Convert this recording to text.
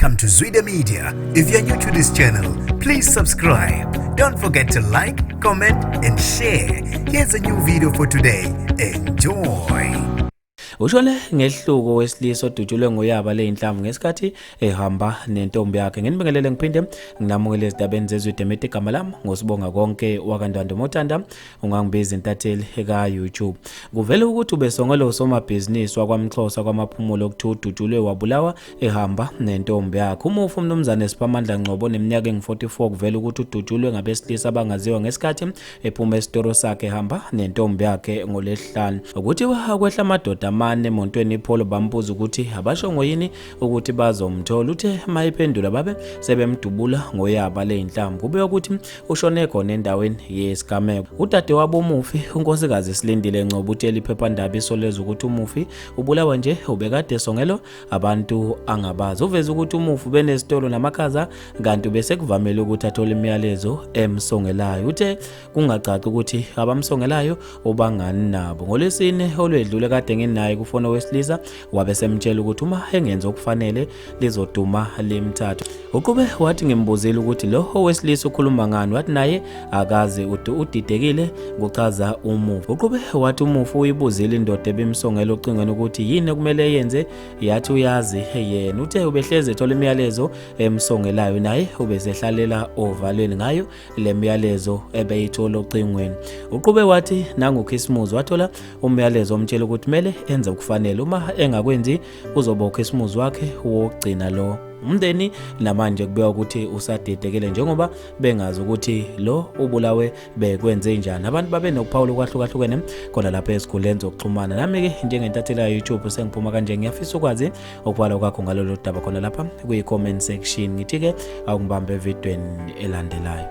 Welcome to Zwida Media. If you're new to this channel, please subscribe. Don't forget to like, comment and share. Here's a new video for today. Enjoy. Ushone ngehluko wesilisa odutshulwe ngoyaba leinhlamu ngesikhathi ehamba nentombi yakhe. Nginibingelele ngiphinde nginamukele izindabeni zezwidemete igama lami ngosibonga konke wakandwando Mothanda ungangibiza intatheli eka YouTube. Kuvela ukuthi ubesongela usomabhizinisi wakwaMxhosa kwamaphumulo okuthi udutshulwe wabulawa ehamba nentombi yakhe. Umufu umnumzane Siphamandla Ngcobo neminyaka engu44 kuvela ukuthi udutshulwe ngabesilisa abangaziwa ngesikhathi ephuma esitoro sakhe ehamba nentombi yakhe ngolesihlanu. Ukuthi kwehla amadoda emontweni iPholo bambuza ukuthi abashongo yini ukuthi bazomthola. Uthe mayiphendula babe sebemdubula ngoyaba leinhlamu. Kube ukuthi ushone khona endaweni yesigameko. Udade wabo umufi unkosikazi Silindile Ngcobo utshela iphephandaba isoleza ukuthi umufi ubulawa nje ubekade esongelo abantu angabazi. Uveza ukuthi umufi benesitolo namakhaza kanti bese kuvamile ukuthi athole imiyalezo emsongelayo. Uthe kungacaci ukuthi abamsongelayo ubangani nabo. Ngolesine olwedlule kade nginaye kufona wesilisa wabe semtshela ukuthi uma engenza okufanele lizoduma limthatha. Uqhube wathi ngimbuzile ukuthi lo wesilisa ukhuluma ngani, wathi naye akazi udidekile kuchaza umufi. Uqhube wathi umufi uyibuzile indoda ebimsongela ocingweni ukuthi yini kumele yenze, yathi uyazi yena. Uthe ubehleze ethola imiyalezo emsongelayo naye ubesehlalela ovalweni ngayo le miyalezo ebeyithola ocingweni. Uqhube wathi nangoKhisimuzi wathola umyalezo omtshela ukuthi kumele enze ukufanele, uma engakwenzi uzoba uKhisimuzi wakhe wokugcina lo. Umndeni namanje kubeka ukuthi usadidekile njengoba bengazi ukuthi lo ubulawe bekwenze njani. Abantu babe nokuphawula kwahlukahlukene khona lapha esikhuleni zokuxhumana. Nami ke njengentatheli ya YouTube sengiphuma kanje ngiyafisa ukwazi ukubhala kwakho ngalolu daba khona lapha kwi-comment section. Ngithi ke awungibambe evidweni elandelayo.